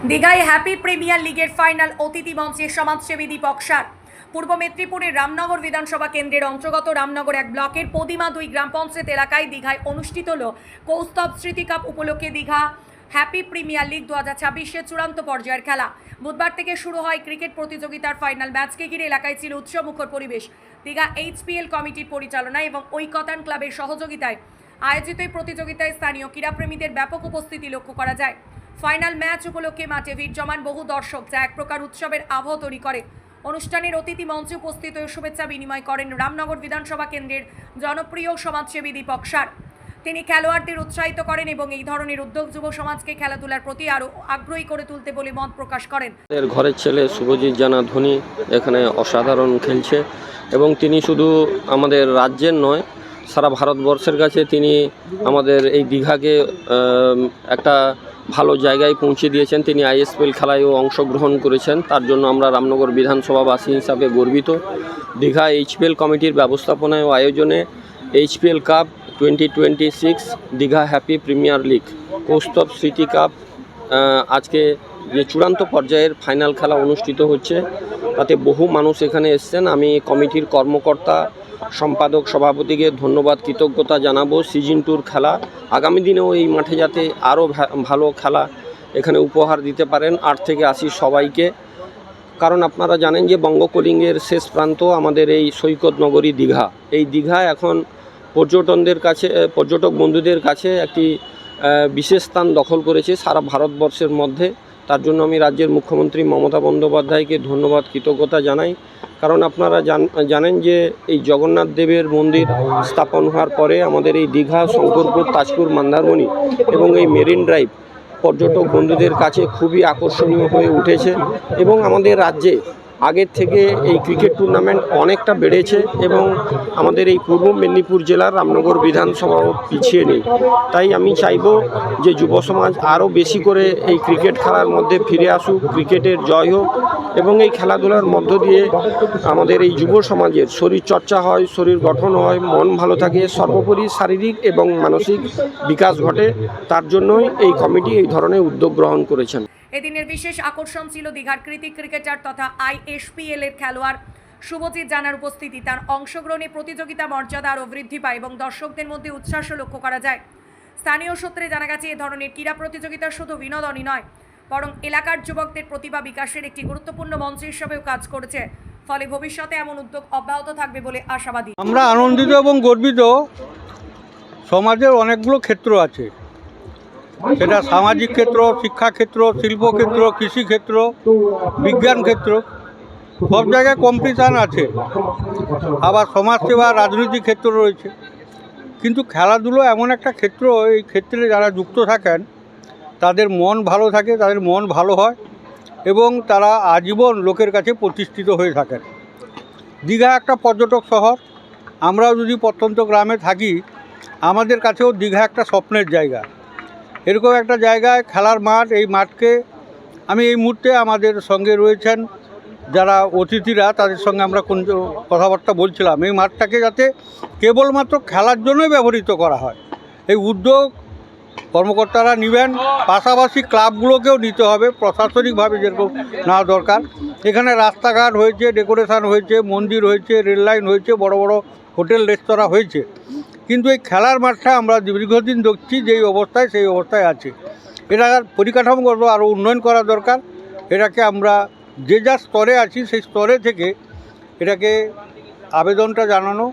দীঘায় happy premier লিগের final অতিথি মঞ্চে সমাজসেবী দীপক সার। পূর্ব মেদিনীপুরের রামনগর বিধানসভা কেন্দ্রের অন্তর্গত রামনগর 1 ব্লকের পদিমা 2 গ্রাম পঞ্চায়েত এলাকায় দীঘায় অনুষ্ঠিত হল কৌস্তব স্মৃতি কাপ উপলক্ষে দীঘা হ্যাপি প্রিমিয়ার লিগ 2026-এর চূড়ান্ত পর্যায়ের খেলা। বুধবার থেকে শুরু হয় ক্রিকেট প্রতিযোগিতার ফাইনাল ম্যাচকে ঘিরে এলাকায় ছিল উৎসবমুখর পরিবেশ। দীঘা HPL কমিটির পরিচালনায় এবং ঐকতান ক্লাবের সহযোগিতায় আয়োজিত এই প্রতিযোগিতায় স্থানীয় ক্রীড়াপ্রেমীদের ব্যাপক উপস্থিতি লক্ষ্য করা যায়। ফাইনাল ম্যাচ উপলক্ষে মাঠে ভিড় জমান বহু দর্শক, যা এক প্রকার উৎসবের আবহ তৈরি করে। অনুষ্ঠানের অতিথি মঞ্চে উপস্থিত হয়ে শুভেচ্ছা বিনিময় করেন রামনগর বিধানসভা কেন্দ্রের জনপ্রিয় সমাজসেবী দীপক সার। তিনি খেলোয়াড়দের উৎসাহিত করেন এবং এই ধরনের উদ্যোগ যুব সমাজকে খেলাধুলার প্রতি আরও আগ্রহী করে তুলতে বলে মত প্রকাশ করেন। ঘরের ছেলে শুভজিৎ জানা ধোনি এখানে অসাধারণ খেলছে এবং তিনি শুধু আমাদের রাজ্যের নয়, সারা ভারতবর্ষের কাছে তিনি আমাদের এই দীঘাকে একটা ভালো জায়গায় পৌঁছে দিয়েছেন। তিনি ISPL খেলায়ও অংশগ্রহণ করেছেন, তার জন্য আমরা রামনগর বিধানসভাবাসী হিসাবে গর্বিত। দীঘা HPL কমিটির ব্যবস্থাপনায় ও আয়োজনে HPL cup 2026 Digha happy premier league Kaustav স্মৃতি কাপ আজকে যে চূড়ান্ত পর্যায়ের ফাইনাল খেলা অনুষ্ঠিত হচ্ছে, তাতে বহু মানুষ এখানে এসছেন। আমি কমিটির কর্মকর্তা, সম্পাদক, সভাপতিকে ধন্যবাদ, কৃতজ্ঞতা জানাবো। সিজন 2 খেলা আগামী দিনেও এই মাঠে যাতে আরও ভালো খেলা এখানে উপহার দিতে পারেন 8 থেকে 80 সবাইকে। কারণ আপনারা জানেন যে বঙ্গকলিঙ্গের শেষ প্রান্ত আমাদের এই সৈকত নগরী দীঘা। এই দীঘা এখন পর্যটক বন্ধুদের কাছে একটি বিশেষ স্থান দখল করেছে সারা ভারতবর্ষের মধ্যে। তার জন্য আমি রাজ্যের মুখ্যমন্ত্রী মমতা বন্দ্যোপাধ্যায়কে ধন্যবাদ, কৃতজ্ঞতা জানাই। কারণ আপনারা জানেন যে এই জগন্নাথ দেবের মন্দির স্থাপন হওয়ার পরে আমাদের এই দীঘা, শঙ্করপুর, তাজপুর, মন্দারমণি এবং এই মেরিন ড্রাইভ পর্যটক বন্ধুদের কাছে খুবই আকর্ষণীয় হয়ে উঠেছে এবং আমাদের রাজ্যে আগের থেকে এই ক্রিকেট টুর্নামেন্ট অনেকটা বেড়েছে এবং আমাদের এই পূর্ব মেদিনীপুর জেলার রামনগর বিধানসভাও পিছিয়ে নেই। তাই আমি চাইব যে যুব সমাজ আরও বেশি করে এই ক্রিকেট খেলার মধ্যে ফিরে আসুক, ক্রিকেটের জয় হোক এবং এই খেলাধুলার মধ্য দিয়ে আমাদের এই যুব সমাজের শরীর চর্চা হয়, শরীর গঠন হয়, মন ভালো থাকে, সর্বোপরি শারীরিক এবং মানসিক বিকাশ ঘটে। তার জন্যই এই কমিটি এই ধরনের উদ্যোগ গ্রহণ করেছেন। এদিনের বিশেষ আকর্ষণ ছিল দীঘার কৃতি ক্রিকেটার তথা ISPL এর খেলোয়াড় শুভজিৎ জানার উপস্থিতি। তার অংশগ্রহণে প্রতিযোগিতা মর্যাদা আরও বৃদ্ধি পায় এবং দর্শকদের মধ্যে উচ্ছ্বাস লক্ষ্য করা যায়। স্থানীয় সূত্রে জানা গেছে, এ ধরনের ক্রীড়া প্রতিযোগিতা শুধু বিনোদনই নয়, বরং এলাকার যুবকদের প্রতিভা বিকাশের একটি গুরুত্বপূর্ণ মঞ্চ হিসেবেও কাজ করেছে। ফলে ভবিষ্যতে এমন উদ্যোগ অব্যাহত থাকবে বলে আশাবাদী। আমরা আনন্দিত এবং গর্বিত। সমাজের অনেকগুলো ক্ষেত্র আছে, সেটা সামাজিক ক্ষেত্র, শিক্ষা ক্ষেত্র, শিল্প ক্ষেত্র, কৃষি ক্ষেত্র, বিজ্ঞান ক্ষেত্র, সব জায়গায় কম্পিটিশান আছে। আবার সমাজসেবা, রাজনৈতিক ক্ষেত্র রয়েছে। কিন্তু খেলাধুলো এমন একটা ক্ষেত্র, এই ক্ষেত্রে যারা যুক্ত থাকেন তাদের মন ভালো থাকে, তাদের মন ভালো হয় এবং তারা আজীবন লোকের কাছে প্রতিষ্ঠিত হয়ে থাকেন। দীঘা একটা পর্যটক শহর। আমরাও যদি প্রত্যন্ত গ্রামে থাকি, আমাদের কাছেও দীঘা একটা স্বপ্নের জায়গা। এরকম একটা জায়গায় খেলার মাঠ, এই মাঠকে আমি এই মুহূর্তে আমাদের সঙ্গে রয়েছেন যারা অতিথিরা, তাদের সঙ্গে আমরা কোন কথাবার্তা বলছিলাম। এই মাঠটাকে যাতে কেবলমাত্র খেলার জন্যই ব্যবহৃত করা হয়, এই উদ্যোগ কর্মকর্তারা নেবেন। পাশাপাশি ক্লাবগুলোকেও নিতে হবে, প্রশাসনিকভাবে যেরকম নেওয়া দরকার। এখানে রাস্তাঘাট হয়েছে, ডেকোরেশন হয়েছে, মন্দির হয়েছে, রেললাইন হয়েছে, বড় বড় হোটেল রেস্তোরাঁ হয়েছে, কিন্তু এই খেলার মাঠটা আমরা দীর্ঘদিন দেখছি যেই অবস্থায় সেই অবস্থায় আছে। এটার পরিকাঠামোগত আরও উন্নয়ন করা দরকার। এটাকে আমরা যে যা স্তরে আছি সেই স্তরে থেকে এটাকে আবেদনটা জানানো।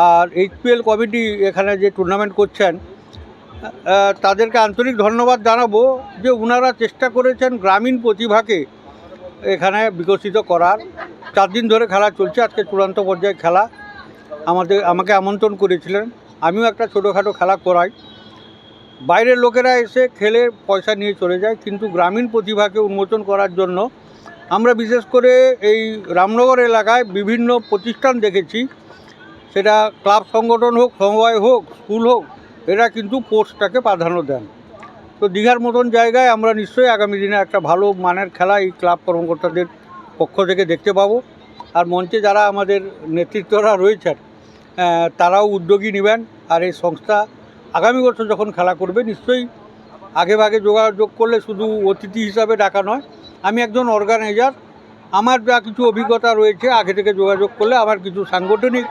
আর HPL কমিটি এখানে যে টুর্নামেন্ট করছেন তাদেরকে আন্তরিক ধন্যবাদ জানাবো যে ওনারা চেষ্টা করেছেন গ্রামীণ প্রতিভাকে এখানে বিকশিত করার। 4 দিন ধরে খেলা চলছে, আজকে চূড়ান্ত পর্যায়ে খেলা। আমাকে আমন্ত্রণ করেছিলেন, আমিও একটা ছোটোখাটো খেলা করাই। বাইরের লোকেরা এসে খেলে পয়সা নিয়ে চলে যায়, কিন্তু গ্রামীণ প্রতিভাকে উন্মোচন করার জন্য আমরা বিশেষ করে এই রামনগর এলাকায় বিভিন্ন প্রতিষ্ঠান দেখেছি, সেটা ক্লাব সংগঠন হোক, সমবায় হোক, স্কুল হোক, এরা কিন্তু স্পোর্টসটাকে প্রাধান্য দেন। তো দীঘার মতন জায়গায় আমরা নিশ্চয়ই আগামী দিনে একটা ভালো মানের খেলা এই ক্লাব কর্মকর্তাদের পক্ষ থেকে দেখতে পাবো। আর মঞ্চে যারা আমাদের নেতৃত্বরা রয়েছেন তারাও উদ্যোগী নেবেন। আর এই সংস্থা আগামী বছর যখন খেলা করবে নিশ্চয়ই আগেভাগে যোগাযোগ করলে শুধু অতিথি হিসাবে ডাকা নয়, আমি একজন অর্গানাইজার, আমার যা কিছু অভিজ্ঞতা রয়েছে আগে থেকে যোগাযোগ করলে আমার কিছু সাংগঠনিক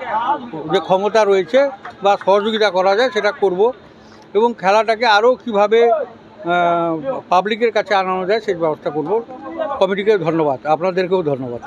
যে ক্ষমতা রয়েছে বা সহযোগিতা করা যায় সেটা করব, এবং খেলাটাকে আরও কীভাবে পাবলিকের কাছে আনানো যায় সেই ব্যবস্থা করব। কমিটিকে ধন্যবাদ, আপনাদেরকেও ধন্যবাদ।